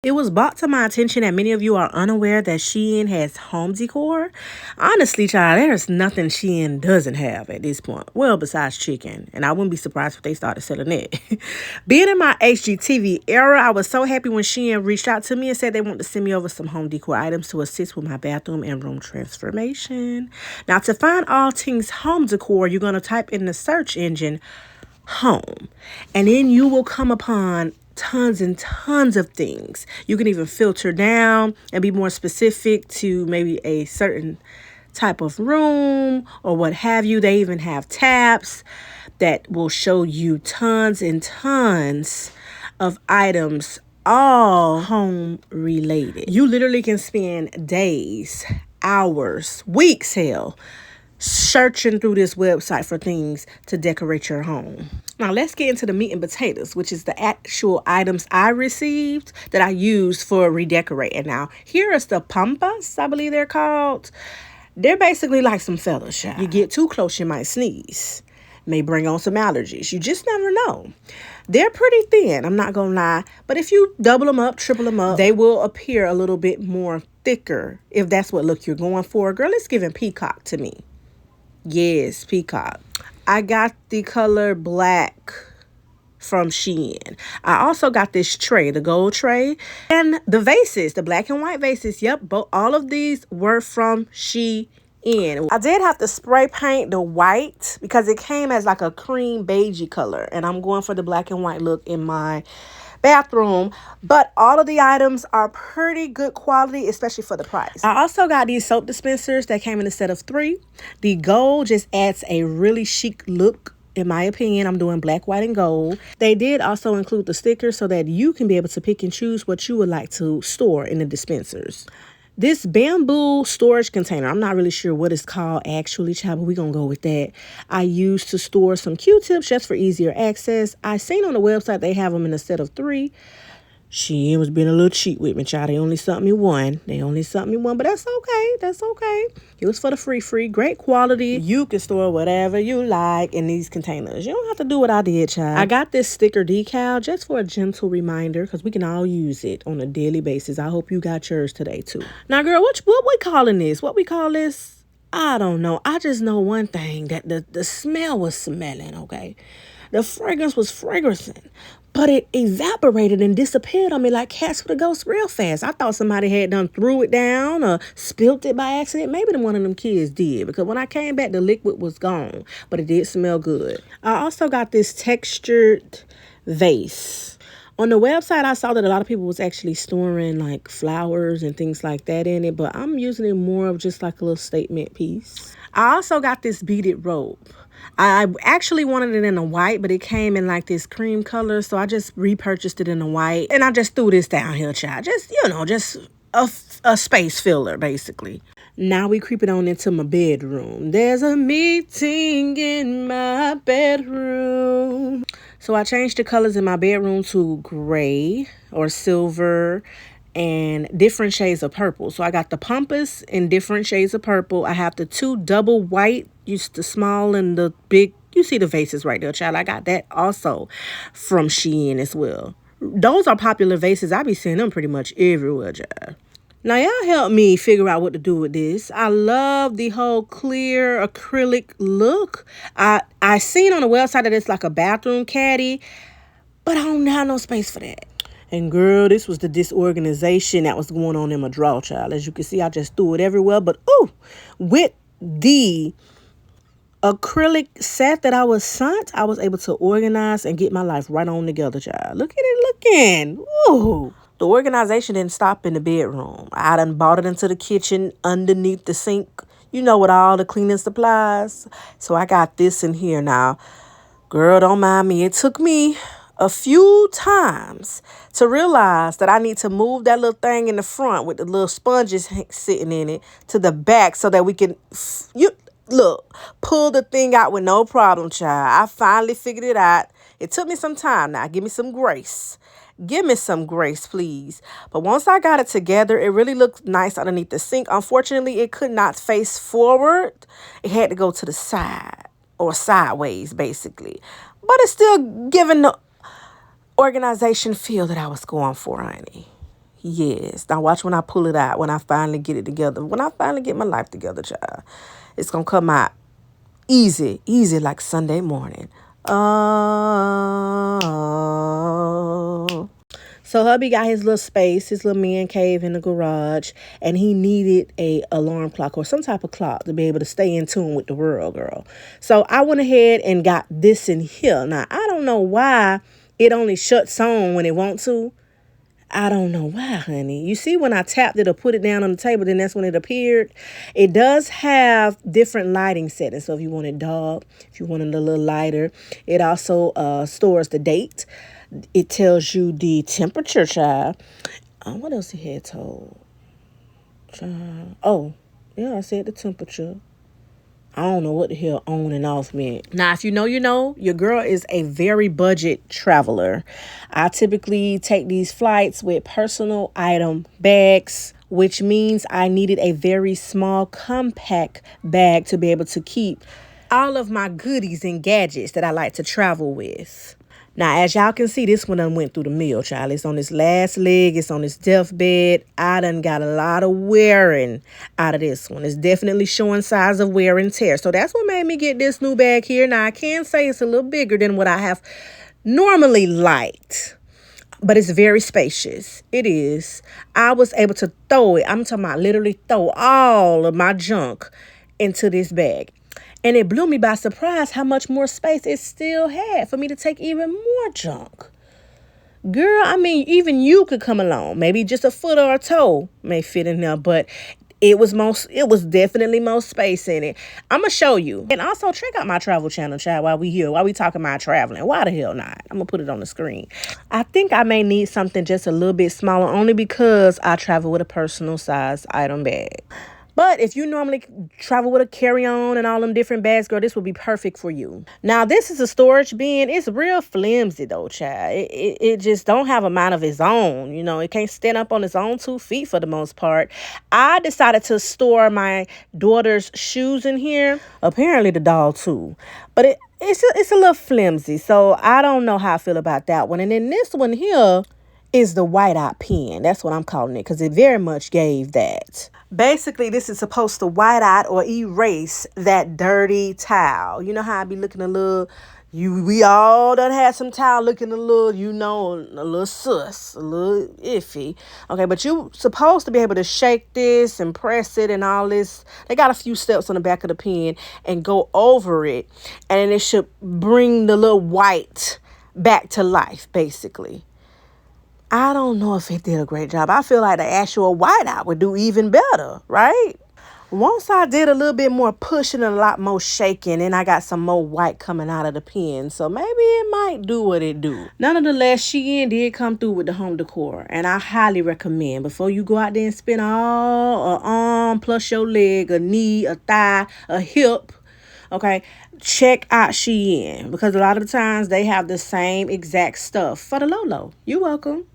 It was brought to my attention that many of you are unaware that Shein has home decor. Honestly, child, there's nothing Shein doesn't have at this point. Well, besides chicken. And I wouldn't be surprised if they started selling it. Being in my HGTV era, I was so happy when Shein reached out to me and said they want to send me over some home decor items to assist with my bathroom and room transformation. Now, to find all things home decor, you're going to type in the search engine home. And then you will come upon tons and tons of things. You can even filter down and be more specific to maybe a certain type of room or what have you. They even have tabs that will show you tons and tons of items, all home related. You literally can spend days, hours, weeks, hell, searching through this website for things to decorate your home. Now let's get into the meat and potatoes, which is the actual items I received that I used for redecorating. Now here is the Pampas, I believe they're called. They're basically like some feathers. You get too close, you might sneeze. May bring on some allergies. You just never know. They're pretty thin, I'm not gonna lie. But if you double them up, triple them up, they will appear a little bit more thicker if that's what look you're going for. Girl, it's giving peacock to me. Yes, peacock. I got the color black from Shein. I also got this tray, the gold tray, and the vases, the black and white vases. Yep, all of these were from Shein. I did have to spray paint the white because it came as like a cream beigey color, and I'm going for the black and white look in my bathroom. But all of the items are pretty good quality, especially for the price. I also got these soap dispensers that came in a set of 3. The gold just adds a really chic look. In my opinion, I'm doing black, white, and gold. They did also include the stickers so that you can be able to pick and choose what you would like to store in the dispensers. This bamboo storage container, I'm not really sure what it's called actually, child, but we're going to go with that. I used to store some Qtips just for easier access. I seen on the website they have them in a set of 3. She was being a little cheap with me, child. They only sent me one. But that's okay. That's okay. It was for the free. Great quality. You can store whatever you like in these containers. You don't have to do what I did, child. I got this sticker decal just for a gentle reminder because we can all use it on a daily basis. I hope you got yours today, too. Now, girl, what we calling this? What we call this? I don't know. I just know one thing, that the smell was smelling, okay? The fragrance was fragrancing. But it evaporated and disappeared on me like cats with a ghost real fast. I thought somebody had done threw it down or spilled it by accident. Maybe one of them kids did, because when I came back, the liquid was gone. But it did smell good. I also got this textured vase. On the website, I saw that a lot of people was actually storing like flowers and things like that in it. But I'm using it more of just like a little statement piece. I also got this beaded rope. I actually wanted it in a white, but it came in like this cream color. So I just repurchased it in a white. And I just threw this down here, child. Just, just a space filler, basically. Now we creep it on into my bedroom. There's a meeting in my bedroom. So I changed the colors in my bedroom to gray or silver and different shades of purple. So I got the Pampas in different shades of purple. I have the 2 double white, used the small and the big. You see the vases right there, child. I got that also from Shein as well. Those are popular vases. I be seeing them pretty much everywhere, child. Now, y'all help me figure out what to do with this. I love the whole clear acrylic look. I seen on the website that it's like a bathroom caddy, but I don't have no space for that. And girl, this was the disorganization that was going on in my drawer, child. As you can see, I just threw it everywhere. But, ooh, with the acrylic set that I was sent, I was able to organize and get my life right on together, child. Look at it looking. Ooh. The organization didn't stop in the bedroom. I done bought it into the kitchen underneath the sink, with all the cleaning supplies. So I got this in here now. Girl, don't mind me. It took me a few times to realize that I need to move that little thing in the front with the little sponges sitting in it to the back so that we can, pull the thing out with no problem, child. I finally figured it out. It took me some time now. Give me some grace. Give me some grace, please. But once I got it together, it really looked nice underneath the sink. Unfortunately, it could not face forward. It had to go to the side or sideways, basically. But it's still giving the organization feel that I was going for, honey. Yes. Now watch when I pull it out, when I finally get it together. When I finally get my life together, child. It's going to come out easy like Sunday morning. So hubby got his little space, his little man cave in the garage, and he needed a alarm clock or some type of clock to be able to stay in tune with the world, girl. So I went ahead and got this in here. Now, I don't know why it only shuts on when it wants to. I don't know why, honey. You see when I tapped it or put it down on the table, then that's when it appeared. It does have different lighting settings. So if you want it dark, if you want it a little lighter, it also stores the date. It tells you the temperature, child. What else he had told? Child. Oh, yeah, I said the temperature. I don't know what the hell on and off meant. Now, if you know, you know, your girl is a very budget traveler. I typically take these flights with personal item bags, which means I needed a very small, compact bag to be able to keep all of my goodies and gadgets that I like to travel with. Now, as y'all can see, this one done went through the mill, child. It's on its last leg. It's on its deathbed. I done got a lot of wearing out of this one. It's definitely showing signs of wear and tear. So that's what made me get this new bag here. Now, I can say it's a little bigger than what I have normally liked, but it's very spacious. It is. I was able to throw it. I'm talking about literally throw all of my junk into this bag. And it blew me by surprise how much more space it still had for me to take even more junk. Girl, I mean, even you could come along. Maybe just a foot or a toe may fit in there, but it was definitely most space in it. I'm going to show you. And also check out my travel channel, child, while we here, while we talking about traveling. Why the hell not? I'm going to put it on the screen. I think I may need something just a little bit smaller, only because I travel with a personal size item bag. But if you normally travel with a carry-on and all them different bags, girl, this would be perfect for you. Now, this is a storage bin. It's real flimsy, though, child. It just don't have a mind of its own. You know, it can't stand up on its own 2 feet for the most part. I decided to store my daughter's shoes in here. Apparently, the doll, too. But it's a little flimsy, so I don't know how I feel about that one. And then this one here is the whiteout pen. That's what I'm calling it, because it very much gave that. Basically, this is supposed to white out or erase that dirty towel. You know how I be looking a little, we all done had some towel looking a little, you know, a little sus, a little iffy. Okay, but you supposed to be able to shake this and press it and all this. They got a few steps on the back of the pen and go over it. And it should bring the little white back to life, basically. I don't know if it did a great job. I feel like the actual whiteout would do even better, right? Once I did a little bit more pushing and a lot more shaking, and I got some more white coming out of the pen. So maybe it might do what it do. Nonetheless, Shein did come through with the home decor. And I highly recommend, before you go out there and spend all an arm plus your leg, a knee, a thigh, a hip, okay, check out Shein. Because a lot of the times they have the same exact stuff for the low. You're welcome.